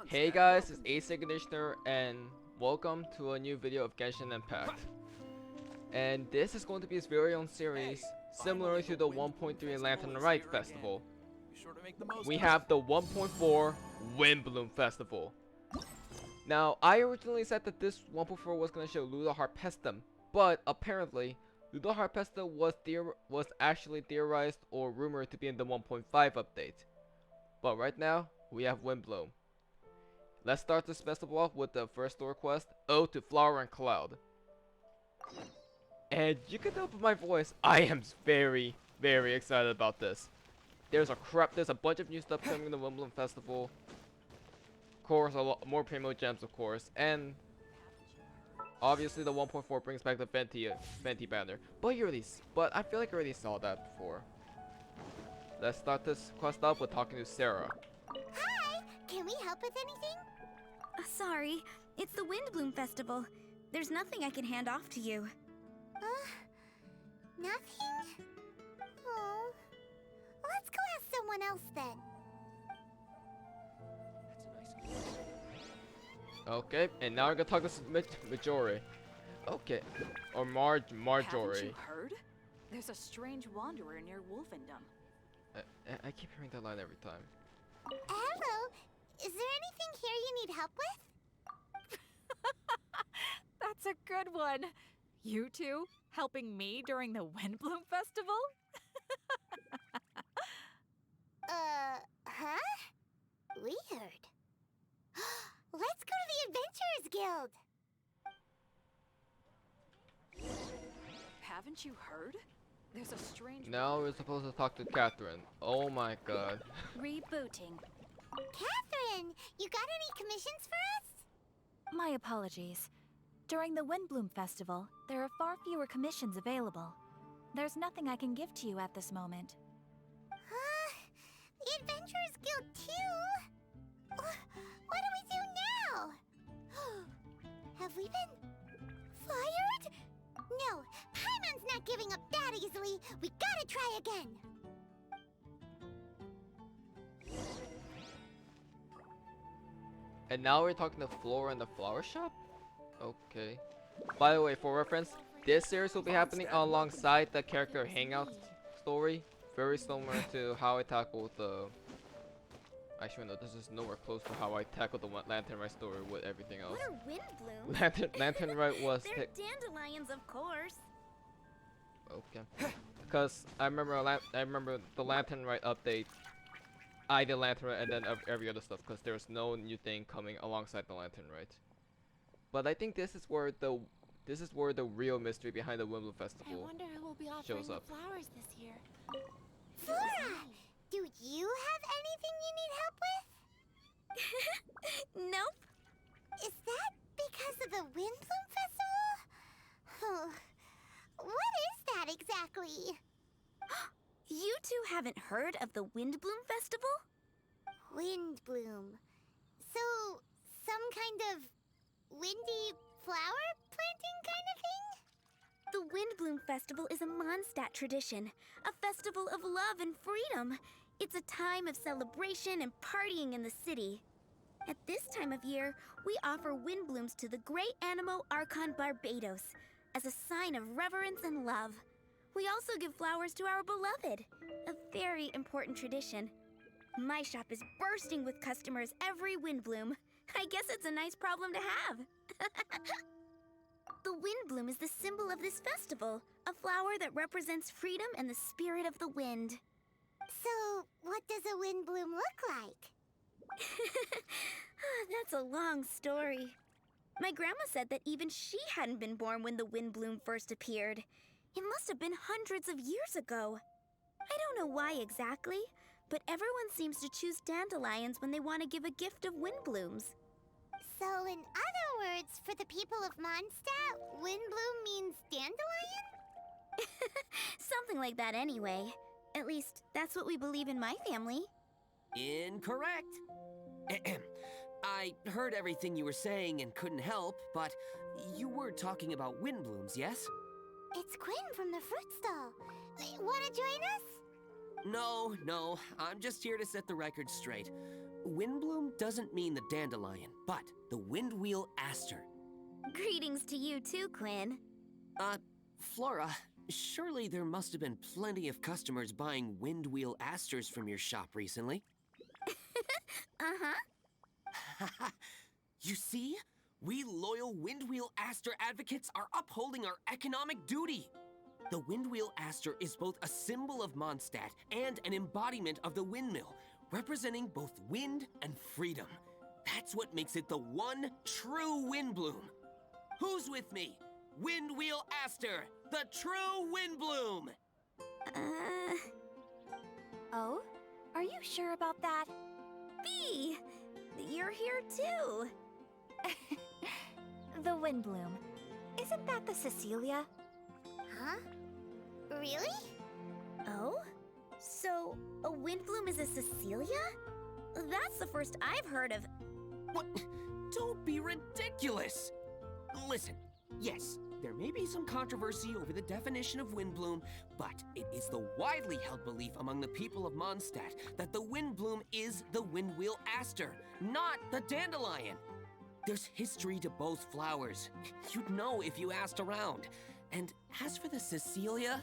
Hey guys, it's ACairconditioner and welcome to a new video of Genshin Impact. And this is going to be its very own series, similar to the 1.3 Lantern Light Festival. We have the 1.4 Windblume Festival. Now, I originally said that this 1.4 was going to show Luda Harpestum, but apparently, Luda Harpestum was actually theorized or rumored to be in the 1.5 update. But right now, we have Windblume. Let's start this festival off with the first store quest, Ode to Flower and Cloud. And you can tell from my voice, I am very, very excited about this. There's a bunch of new stuff coming in the Windblume Festival. Of course, a lot more Primo Gems, of course, and obviously the 1.4 brings back the Fenty banner. But I feel like I already saw that before. Let's start this quest up with talking to Sarah. Hi! Can we help with anything? Sorry, it's the Windblume Festival. There's nothing I can hand off to you. Nothing? Oh. Let's go ask someone else then. Okay, and now we're gonna talk to Majori. Okay, or Marjorie. Haven't you heard? There's a strange wanderer near Wolfendom. I keep hearing that line every time. Hello! Is there anything here you need help with? That's a good one. You two helping me during the Windblume Festival? Huh? Weird. Let's go to the Adventurers Guild! Haven't you heard? There's a strange Now we're supposed to talk to Catherine. Oh my god. Rebooting. Catherine! You got any commissions for us? My apologies. During the Windblume Festival, there are far fewer commissions available. There's nothing I can give to you at this moment. The Adventurers Guild too? What do we do now? Have we been fired? No, Paimon's not giving up that easily. We gotta try again. And now we're talking to Flora in the flower shop? Okay. By the way, for reference, this series will be happening alongside the character hangout story. Very similar to how I tackled the... Actually no, this is nowhere close to how I tackled the Lantern Right story with everything else. What are Windblooms? Lantern Right was... They're dandelions, of course. Okay. Because I remember the Lantern Right update. I did Lantern Right and then every other stuff because there's no new thing coming alongside the Lantern Right. But I think this is where the real mystery behind the Windblume Festival I wonder who will be offering shows the up. flowers this year. Flora, do you have anything you need help with? Nope. Is that because of the Windblume Festival? Oh, what is that exactly? You two haven't heard of the Windblume Festival? Windblume. So, some kind of windy flower planting kind of thing? The Windblume Festival is a Mondstadt tradition, a festival of love and freedom. It's a time of celebration and partying in the city. At this time of year, we offer windblooms to the great Animo Archon Barbados as a sign of reverence and love. We also give flowers to our beloved, a very important tradition. My shop is bursting with customers every Windblume. I guess it's a nice problem to have. The Windblume is the symbol of this festival, a flower that represents freedom and the spirit of the wind. So, what does a windbloom look like? That's a long story. My grandma said that even she hadn't been born when the Windblume first appeared. It must have been hundreds of years ago. I don't know why exactly, but everyone seems to choose dandelions when they want to give a gift of windblooms. So, in other words, for the people of Mondstadt, windbloom means dandelion? Something like that anyway. At least, that's what we believe in my family. Incorrect. I heard everything you were saying and couldn't help, but you were talking about windblooms, yes? It's Quinn from the fruit stall. Wanna join us? No, I'm just here to set the record straight. Windblume doesn't mean the dandelion, but the windwheel aster. Greetings to you too, Quinn. Flora, surely there must have been plenty of customers buying windwheel asters from your shop recently. Uh-huh. You see? We loyal Windwheel Aster advocates are upholding our economic duty. The Windwheel Aster is both a symbol of Mondstadt and an embodiment of the windmill, representing both wind and freedom. That's what makes it the one true Windblume. Who's with me? Windwheel Aster, the true Windblume! Oh? Are you sure about that? Bee! You're here too. The Windblume. Isn't that the Cecilia? Huh? Really? Oh? So, a Windblume is a Cecilia? That's the first I've heard of. What? Don't be ridiculous! Listen, yes, there may be some controversy over the definition of Windblume, but it is the widely held belief among the people of Mondstadt that the Windblume is the Windwheel Aster, not the dandelion. There's history to both flowers. You'd know if you asked around. And as for the Cecilia,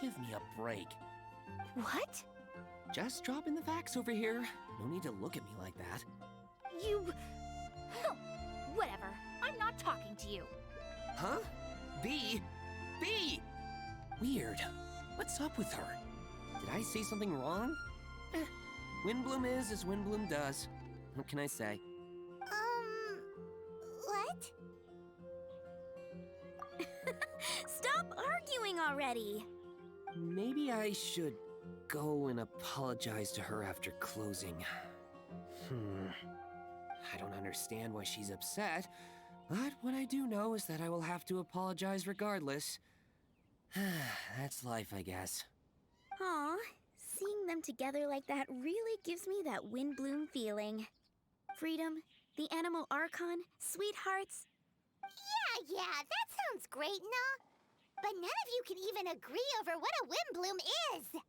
give me a break. What? Just dropping the facts over here. No need to look at me like that. You... Whatever. I'm not talking to you. Huh? Bee? Bee! Weird. What's up with her? Did I say something wrong? Windblume is as Windblume does. What can I say? What? Stop arguing already. Maybe I should go and apologize to her after closing. I don't understand why she's upset, but what I do know is that I will have to apologize regardless. That's life, I guess. Aw, seeing them together like that really gives me that Windblume feeling. Freedom, the Animal Archon, sweethearts. Yeah, that sounds great, no? But none of you can even agree over what a Windblume is.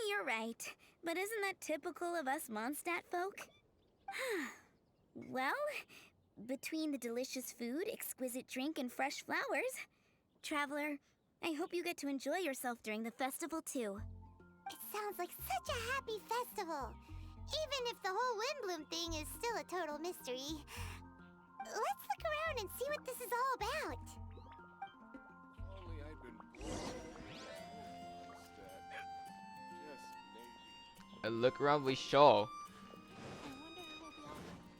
You're right, but isn't that typical of us Mondstadt folk? Well, between the delicious food, exquisite drink, and fresh flowers, Traveler, I hope you get to enjoy yourself during the festival too. It sounds like such a happy festival. Even if the whole Windblume thing is still a total mystery. Let's look around and see what this is all about. Only I'd been born instead. Just maybe. And look around, we shall.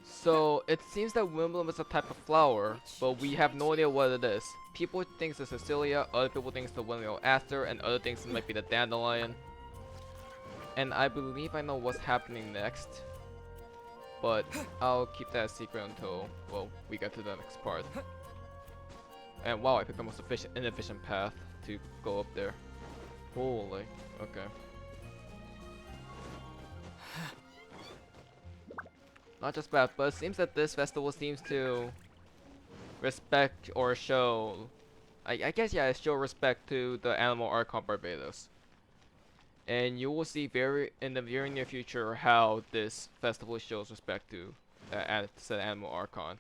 So it seems that Windblume is a type of flower, but we have no idea what it is. People think it's Cecilia, other people think it's the Windwheel Aster, and other things it might be the dandelion. And I believe I know what's happening next, but I'll keep that a secret until, well, we get to the next part. And wow, I picked the most inefficient path to go up there. Holy, okay. Not just bad, but it seems that this festival seems to respect or show, I guess, yeah, show respect to the Animal Archon Barbados. And you will see in the very near future how this festival shows respect to said Animal Archon.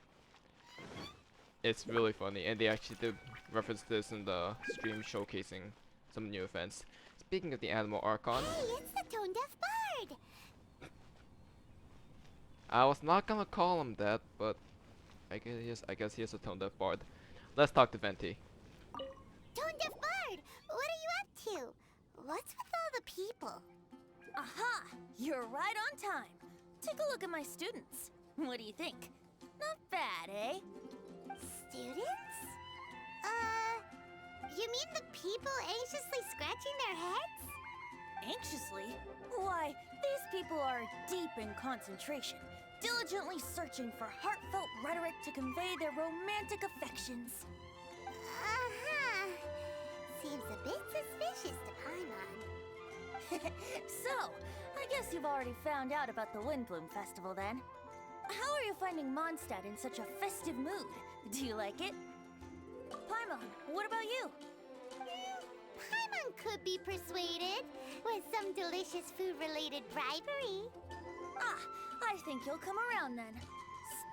It's really funny, and they actually did reference this in the stream showcasing some new events. Speaking of the Animal Archon, Hey, it's the Tone Deaf Bard! I was not gonna call him that, but I guess he is a Tone Deaf Bard. Let's talk to Venti. Tone Deaf Bard, what are you up to? What's with all the people? Aha! You're right on time. Take a look at my students. What do you think? Not bad, eh? Students? You mean the people anxiously scratching their heads? Anxiously? Why, these people are deep in concentration, diligently searching for heartfelt rhetoric to convey their romantic affections. Uh-huh. Seems a bit suspicious to Paimon. So, I guess you've already found out about the Windblume Festival then. How are you finding Mondstadt in such a festive mood? Do you like it? Paimon, what about you? Paimon could be persuaded with some delicious food-related bribery. Ah, I think you'll come around then.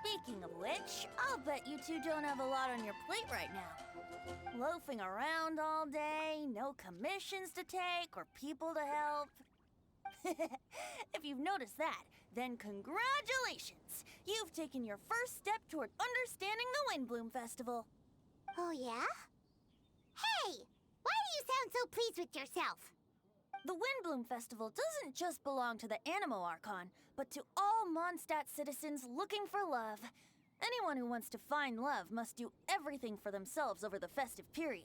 Speaking of which, I'll bet you two don't have a lot on your plate right now. Loafing around all day, no commissions to take or people to help. If you've noticed that, then congratulations! You've taken your first step toward understanding the Windblume Festival. Oh, yeah? Hey! Why do you sound so pleased with yourself? The Windblume Festival doesn't just belong to the Animo Archon, but to all Mondstadt citizens looking for love. Anyone who wants to find love must do everything for themselves over the festive period.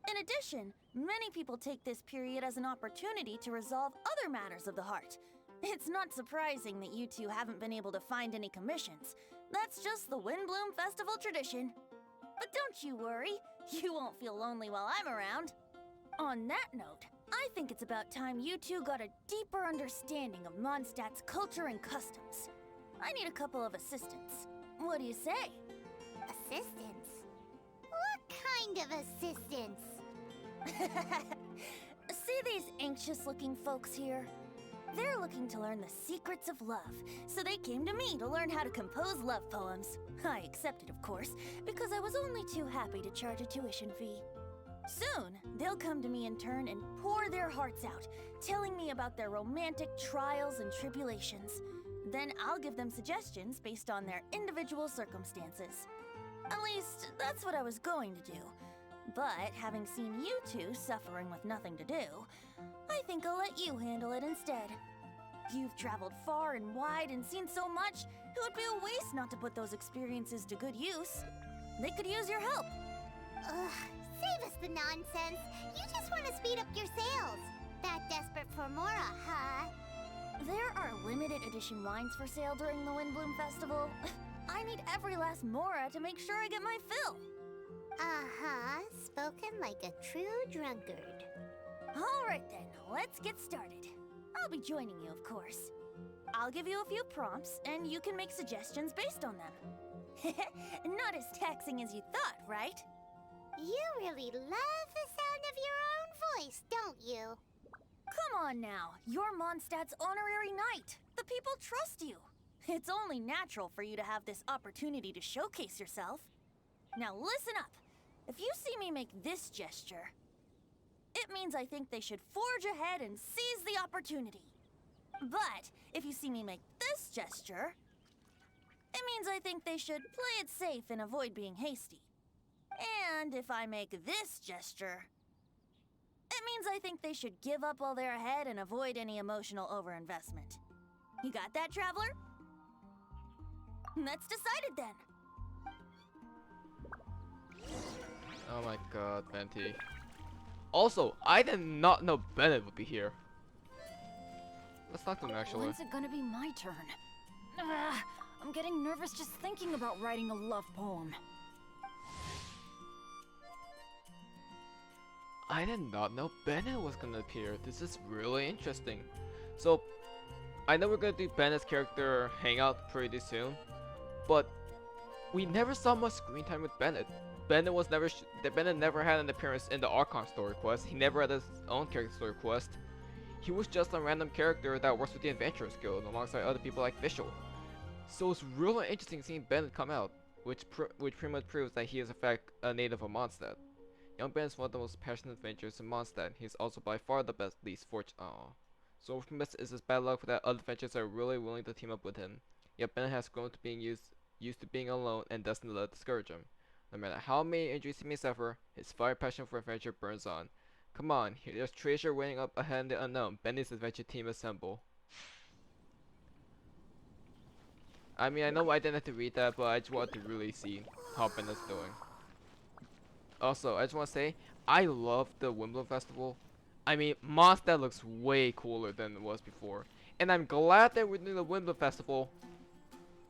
In addition, many people take this period as an opportunity to resolve other matters of the heart. It's not surprising that you two haven't been able to find any commissions. That's just the Windblume Festival tradition. But don't you worry, you won't feel lonely while I'm around. On that note, I think it's about time you two got a deeper understanding of Mondstadt's culture and customs. I need a couple of assistants. What do you say? Assistance? What kind of assistance? See these anxious-looking folks here? They're looking to learn the secrets of love, so they came to me to learn how to compose love poems. I accepted, of course, because I was only too happy to charge a tuition fee. Soon, they'll come to me in turn and pour their hearts out, telling me about their romantic trials and tribulations. Then I'll give them suggestions based on their individual circumstances. At least, that's what I was going to do. But having seen you two suffering with nothing to do, I think I'll let you handle it instead. You've traveled far and wide and seen so much, it would be a waste not to put those experiences to good use. They could use your help. Ugh, save us the nonsense. You just want to speed up your sales. That desperate for Mora, huh? There are limited edition wines for sale during the Windblume Festival. I need every last Mora to make sure I get my fill. Uh-huh, spoken like a true drunkard. All right then, let's get started. I'll be joining you, of course. I'll give you a few prompts, and you can make suggestions based on them. Not as taxing as you thought, right? You really love the sound of your own voice, don't you? Come on now, you're Mondstadt's honorary knight. The people trust you. It's only natural for you to have this opportunity to showcase yourself. Now listen up. If you see me make this gesture, it means I think they should forge ahead and seize the opportunity. But if you see me make this gesture, it means I think they should play it safe and avoid being hasty. And if I make this gesture, it means I think they should give up while they're ahead and avoid any emotional overinvestment. You got that, traveler? That's decided then. Oh my god, Venti. Also, I did not know Bennett would be here. Let's talk to him actually. When's it gonna be my turn? I'm getting nervous just thinking about writing a love poem. I did not know Bennett was gonna appear. This is really interesting. So, I know we're gonna do Bennett's character hangout pretty soon, but we never saw much screen time with Bennett. Bennett never had an appearance in the Archon story quest. He never had his own character story quest. He was just a random character that works with the Adventurers Guild alongside other people like Vishal. So it's really interesting seeing Bennett come out, which pretty much proves that he is in fact a native of Mondstadt. Young Bennett is one of the most passionate adventurers in Mondstadt. He is also by far the least fortunate. So what's missed is his bad luck that other adventurers are really willing to team up with him. Yet Bennett has grown to being used to being alone and doesn't let it discourage him. No matter how many injuries he may suffer, his fire passion for adventure burns on. Come on, there's treasure waiting up ahead in the unknown. Bennett's adventure team assemble. I mean, I know I didn't have to read that, but I just wanted to really see how Bennett's doing. Also, I just want to say, I love the Windblume Festival. I mean, Mondstadt looks way cooler than it was before. And I'm glad that we're doing the Windblume Festival,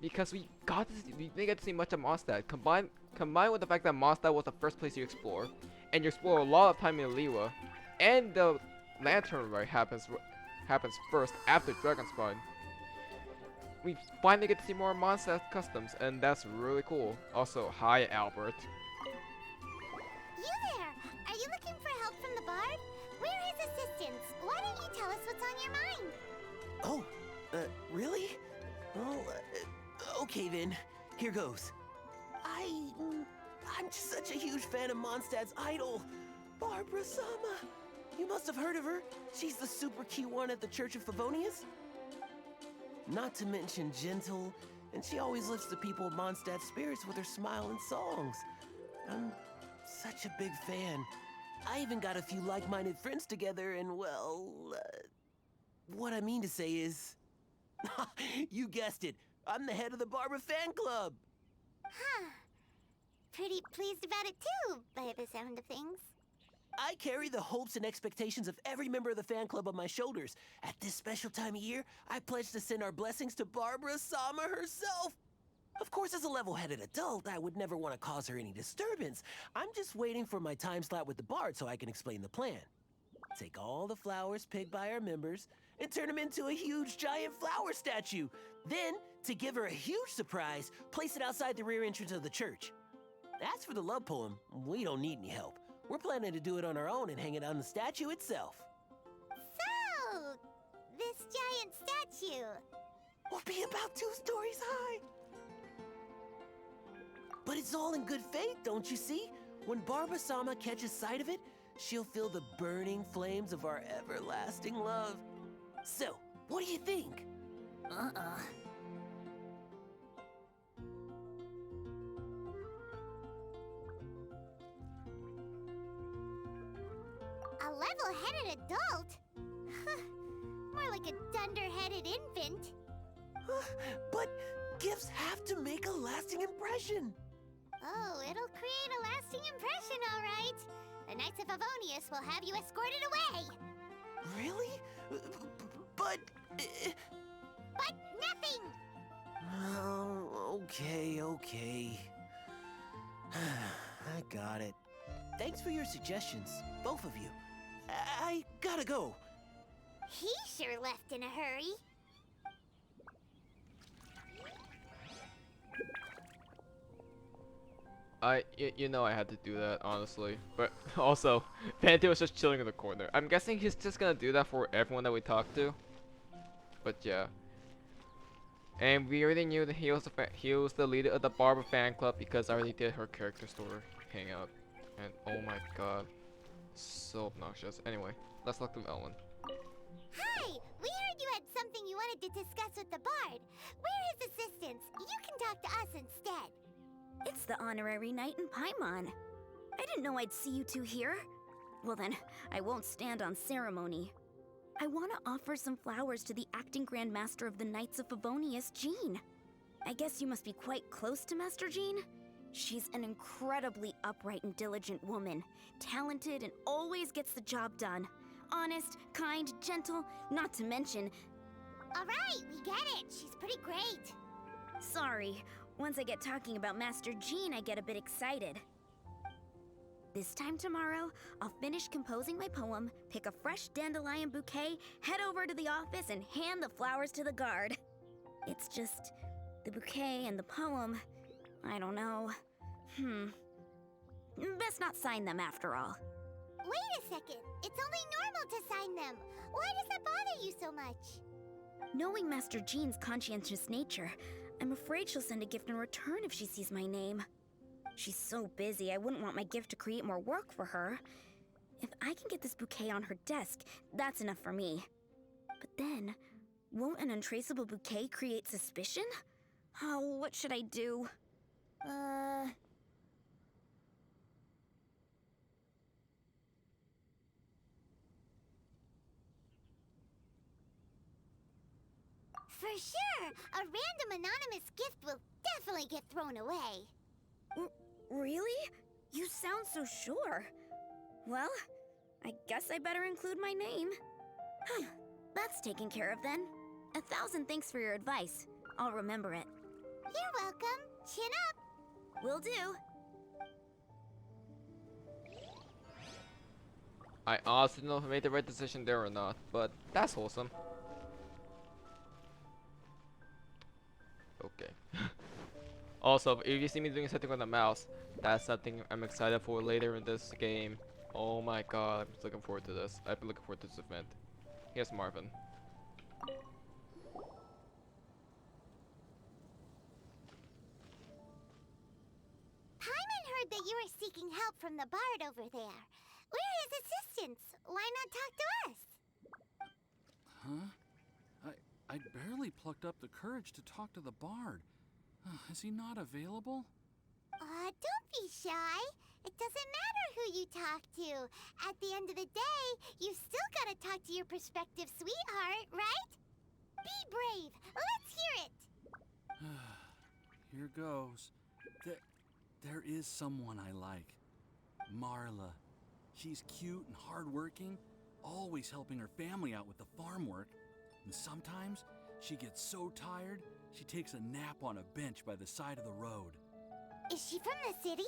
because we didn't get to see much of Mondstadt. Combined with the fact that Mondstadt was the first place you explore, and you explore a lot of time in Liwa, and the Lantern Rite happens first after Dragon Spawn. We finally get to see more Mondstadt customs, and that's really cool. Also, hi Albert. You there! Are you looking for help from the bard? We're his assistants. Why don't you tell us what's on your mind? Oh, really? Well, okay then. Here goes. I'm just such a huge fan of Mondstadt's idol, Barbara Sama. You must have heard of her. She's the super cute one at the Church of Favonius. Not to mention gentle, and she always lifts the people of Mondstadt's spirits with her smile and songs. I'm such a big fan. I even got a few like-minded friends together, and well, what I mean to say is, you guessed it. I'm the head of the Barbara fan club. Huh. Pretty pleased about it too, by the sound of things. I carry the hopes and expectations of every member of the fan club on my shoulders. At this special time of year, I pledge to send our blessings to Barbara Sama herself. Of course, as a level-headed adult, I would never want to cause her any disturbance. I'm just waiting for my time slot with the bard so I can explain the plan. Take all the flowers picked by our members and turn them into a huge giant flower statue. Then, to give her a huge surprise, place it outside the rear entrance of the church. As for the love poem, we don't need any help. We're planning to do it on our own and hang it on the statue itself. So, this giant statue. Will be about 2 stories high. But it's all in good faith, don't you see? When Barbara Sama catches sight of it, she'll feel the burning flames of our everlasting love. So, what do you think? A level-headed adult? More like a dunder-headed infant. But gifts have to make a lasting impression. Oh, it'll create a lasting impression, all right. The Knights of Favonius will have you escorted away. Really? But... But nothing! Oh, okay. I got it. Thanks for your suggestions, both of you. I gotta go. He sure left in a hurry. You know I had to do that, honestly. But also, Vanity was just chilling in the corner. I'm guessing he's just gonna do that for everyone that we talk to. But yeah. And we already knew that he was the leader of the Barbara fan club because I already did her character store hangout. And oh my god, so obnoxious. Anyway, let's talk to Ellen. Hi! We heard you had something you wanted to discuss with the bard. We're his assistants. You can talk to us instead. It's the honorary knight in Paimon. I didn't know I'd see you two here. Well then, I won't stand on ceremony. I want to offer some flowers to the acting Grand Master of the Knights of Favonius, Jean. I guess you must be quite close to Master Jean? She's an incredibly upright and diligent woman, talented and always gets the job done. Honest, kind, gentle, not to mention... All right, we get it. She's pretty great. Sorry, once I get talking about Master Jean, I get a bit excited. This time tomorrow, I'll finish composing my poem, pick a fresh dandelion bouquet, head over to the office, and hand the flowers to the guard. It's just... the bouquet and the poem... I don't know. Best not sign them after all. Wait a second. It's only normal to sign them. Why does that bother you so much? Knowing Master Jean's conscientious nature, I'm afraid she'll send a gift in return if she sees my name. She's so busy, I wouldn't want my gift to create more work for her. If I can get this bouquet on her desk, that's enough for me. But then, won't an untraceable bouquet create suspicion? Oh, what should I do? For sure! A random anonymous gift will definitely get thrown away. Really? You sound so sure. Well, I guess I better include my name. That's taken care of then. 1,000 thanks for your advice. I'll remember it. You're welcome. Chin up. Will do. I honestly don't know if I made the right decision there or not, but that's wholesome. Okay. Also, if you see me doing something with the mouse, that's something I'm excited for later in this game. Oh my god, I'm just looking forward to this. I've been looking forward to this event. Here's Marvin. heard that you were seeking help from the bard over there. We're his assistants. Why not talk to us? Huh? I barely plucked up the courage to talk to the bard. Is he not available? Don't be shy. It doesn't matter who you talk to. At the end of the day, you still gotta talk to your prospective sweetheart, right? Be brave. Let's hear it. Here goes. There is someone I like. Marla. She's cute and hardworking, always helping her family out with the farm work. And sometimes she gets so tired, she takes a nap on a bench by the side of the road. Is she from the city?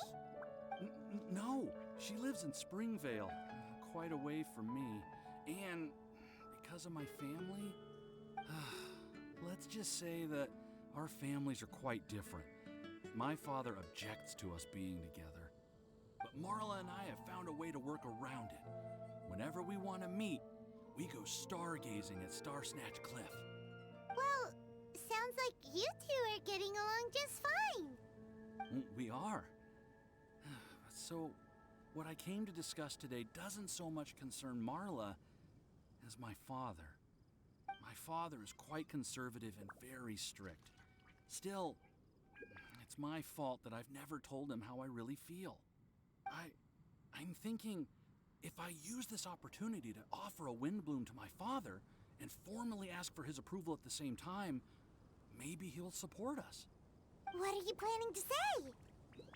No, she lives in Springvale, quite away from me. And because of my family, let's just say that our families are quite different. My father objects to us being together. But Marla and I have found a way to work around it. Whenever we want to meet, we go stargazing at Star Snatch Cliff. Well, sounds like you two are getting along just fine. We are. So, what I came to discuss today doesn't so much concern Marla as my father. My father is quite conservative and very strict. Still, it's my fault that I've never told him how I really feel. I'm thinking, if I use this opportunity to offer a Windblume to my father and formally ask for his approval at the same time, maybe he'll support us. What are you planning to say?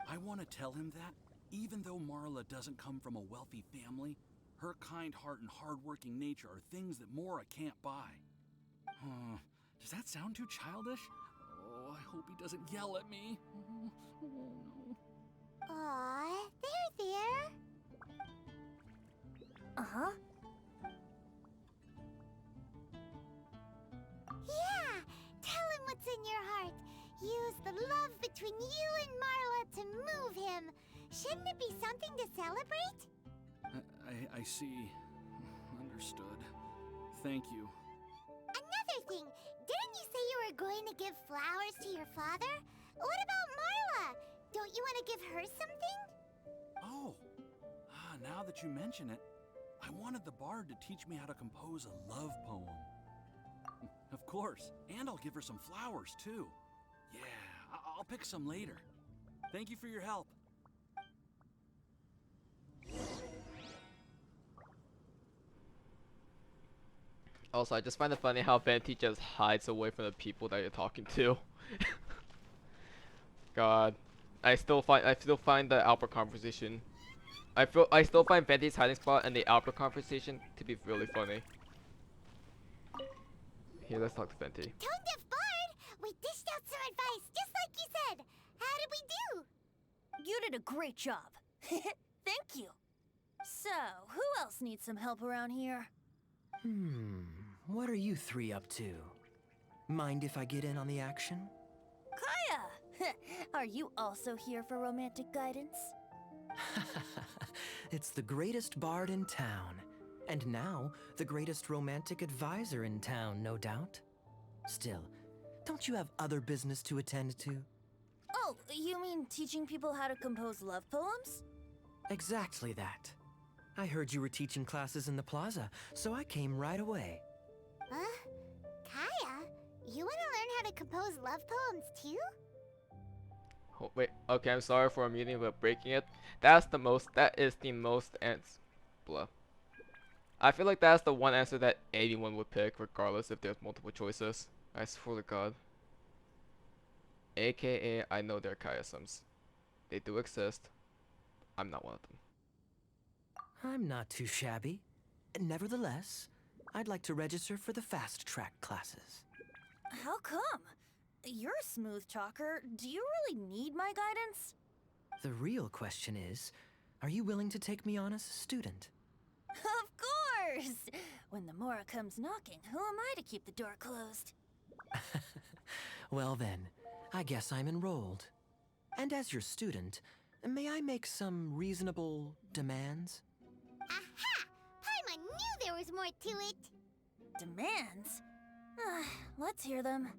I want to tell him that, even though Marla doesn't come from a wealthy family, her kind heart and hardworking nature are things that Mora can't buy. Does that sound too childish? Oh, I hope he doesn't yell at me. Oh, no. Aw, there. Uh-huh. Yeah, tell him what's in your heart. Use the love between you and Marla to move him. Shouldn't it be something to celebrate? I see. Understood. Thank you. Another thing, didn't you say you were going to give flowers to your father? What about Marla? Don't you want to give her something? Oh, now that you mention it, I wanted the bard to teach me how to compose a love poem. Of course, and I'll give her some flowers too. Yeah, I'll pick some later. Thank you for your help. Also, I just find it funny how Venti just hides away from the people that you're talking to. God, I still find the Albert conversation. I still find Venti's hiding spot and the Albert conversation to be really funny. Here, let's talk to Venti. Tone Deaf Bard, we dished out some advice, just like you said. How did we do? You did a great job. Thank you. So, who else needs some help around here? What are you three up to? Mind if I get in on the action? Kaya! Are you also here for romantic guidance? It's the greatest bard in town. And now, the greatest romantic advisor in town, no doubt. Still, don't you have other business to attend to? Oh, you mean teaching people how to compose love poems? Exactly that. I heard you were teaching classes in the plaza, so I came right away. Huh? Kaya, you want to learn how to compose love poems too? Oh, wait, okay, I'm sorry for muting but breaking it. That is the most blah. I feel like that's the one answer that anyone would pick, regardless if there's multiple choices. I swear to God. AKA, I know they're Kayasums. They do exist. I'm not one of them. I'm not too shabby. Nevertheless, I'd like to register for the fast track classes. How come? You're a smooth talker. Do you really need my guidance? The real question is, are you willing to take me on as a student? Of course! When the Mora comes knocking, who am I to keep the door closed? Well then, I guess I'm enrolled. And as your student, may I make some reasonable demands? Aha! Paimon knew there was more to it! Demands? Let's hear them.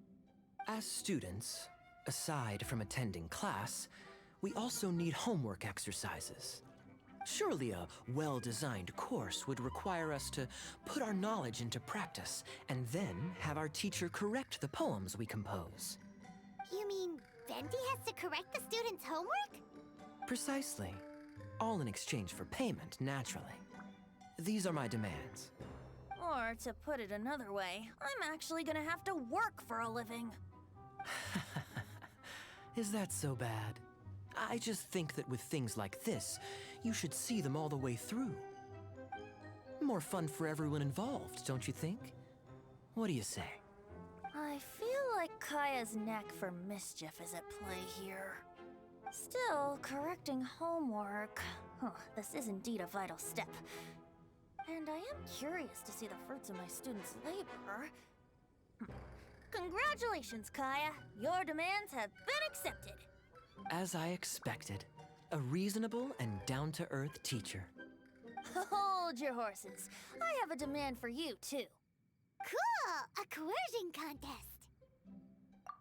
As students, aside from attending class, we also need homework exercises. Surely a well-designed course would require us to put our knowledge into practice and then have our teacher correct the poems we compose. You mean Venti has to correct the students' homework? Precisely. All in exchange for payment, naturally. These are my demands. Or, to put it another way, I'm actually gonna have to work for a living. Is that so bad? I just think that with things like this, you should see them all the way through. More fun for everyone involved, don't you think? What do you say? I feel like Kaya's knack for mischief is at play here. Still, correcting homework. This is indeed a vital step. And I am curious to see the fruits of my students' labor. Congratulations, Kaya! Your demands have been accepted! As I expected, a reasonable and down-to-earth teacher. Hold your horses. I have a demand for you, too. Cool! A coercion contest!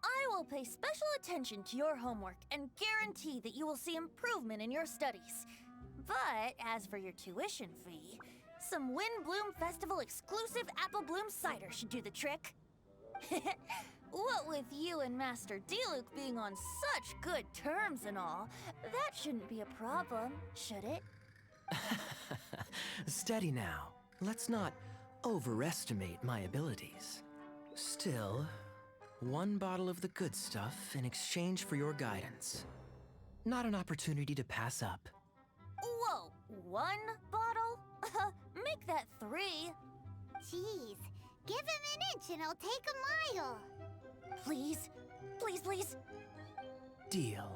I will pay special attention to your homework and guarantee that you will see improvement in your studies. But as for your tuition fee, some Windblume Festival exclusive apple bloom cider should do the trick. What with you and Master Diluc being on such good terms and all, that shouldn't be a problem, should it? Steady now. Let's not overestimate my abilities. Still, one bottle of the good stuff in exchange for your guidance. Not an opportunity to pass up. Whoa, one bottle? Make that 3. Jeez, give him an inch and I'll take a mile. Please, please, please. Deal.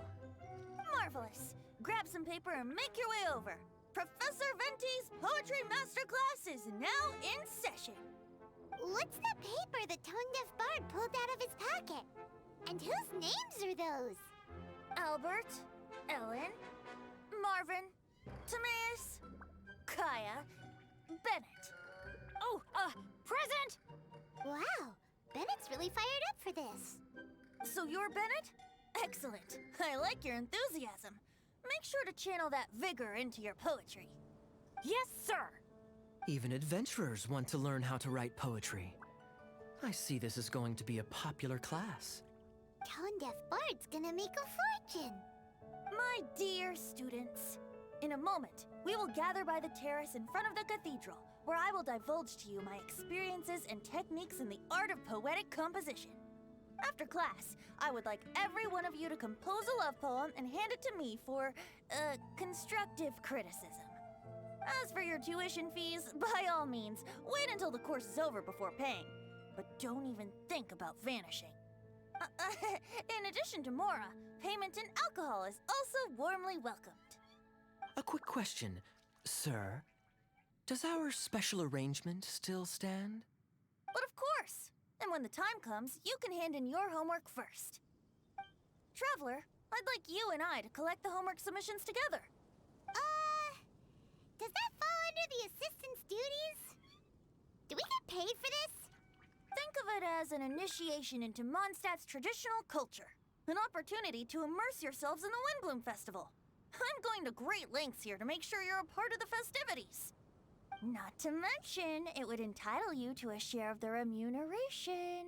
Marvelous. Grab some paper and make your way over. Professor Venti's Poetry Masterclass is now in session. What's the paper the tone-deaf bard pulled out of his pocket? And whose names are those? Albert, Ellen, Marvin, Timaeus, Kaya, Bennett. Oh, present! Wow, Bennett's really fired up for this. So you're Bennett? Excellent. I like your enthusiasm. Make sure to channel that vigor into your poetry. Yes, sir! Even adventurers want to learn how to write poetry. I see this is going to be a popular class. Tone-deaf bard's gonna make a fortune. My dear students, in a moment, we will gather by the terrace in front of the cathedral, where I will divulge to you my experiences and techniques in the art of poetic composition. After class, I would like every one of you to compose a love poem and hand it to me for, constructive criticism. As for your tuition fees, by all means, wait until the course is over before paying. But don't even think about vanishing. In addition to Mora, payment in alcohol is also warmly welcomed. A quick question, sir. Does our special arrangement still stand? But of course! And when the time comes, you can hand in your homework first. Traveler, I'd like you and I to collect the homework submissions together. Does that fall under the assistant's duties? Do we get paid for this? Think of it as an initiation into Mondstadt's traditional culture. An opportunity to immerse yourselves in the Windblume Festival. I'm going to great lengths here to make sure you're a part of the festivities. Not to mention, it would entitle you to a share of the remuneration.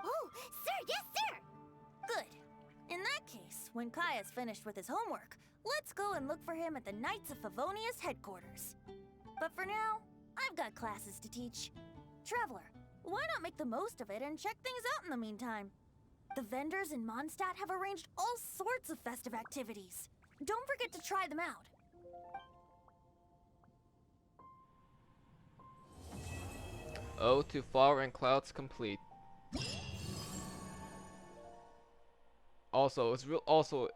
Oh, sir, yes, sir! Good. In that case, when Kaya's finished with his homework, let's go and look for him at the Knights of Favonius headquarters. But for now, I've got classes to teach. Traveler, why not make the most of it and check things out in the meantime? The vendors in Mondstadt have arranged all sorts of festive activities. Don't forget to try them out. Ode to Fire and Clouds complete. Also,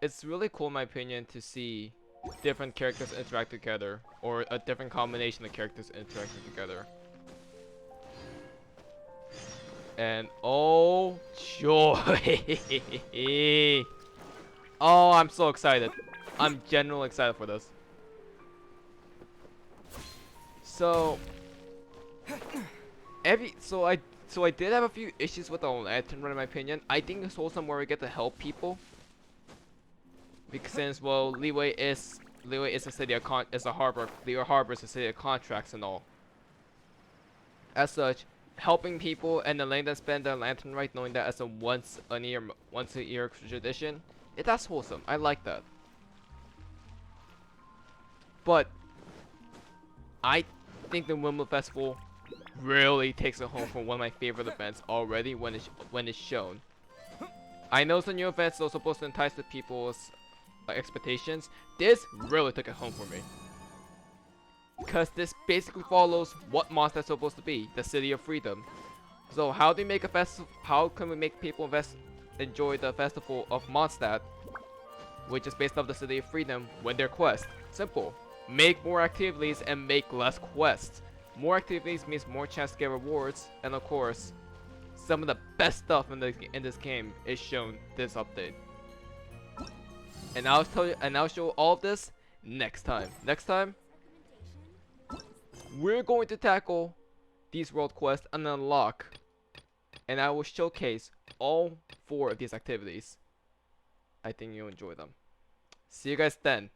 it's really cool in my opinion to see different characters interact together, or a different combination of characters interacting together. And oh joy! Oh, I'm so excited. I'm genuinely excited for this. So I did have a few issues with the Lantern Run in my opinion. I think it's wholesome where we get to help people. because since well Leeway is a city of is a harbor. Leeway Harbor is a city of contracts and all. As such, helping people and then letting them spend their lantern right, knowing that as a once a year tradition, that's wholesome. I like that. But I think the Windblume Festival really takes it home for one of my favorite events already when it's shown. I know some new events are supposed to entice the people's expectations. This really took it home for me. Because this basically follows what Mondstadt's supposed to be, the city of freedom. So how do you make a festival? How can we make people enjoy the festival of Mondstadt, which is based off the city of freedom, when their quest? Simple. Make more activities and make less quests. More activities means more chance to get rewards, and of course, some of the best stuff in this game is shown this update. And I'll tell you, and I'll show all of this next time. Next time, we're going to tackle these world quests and unlock, and I will showcase all 4 of these activities. I think you'll enjoy them. See you guys then.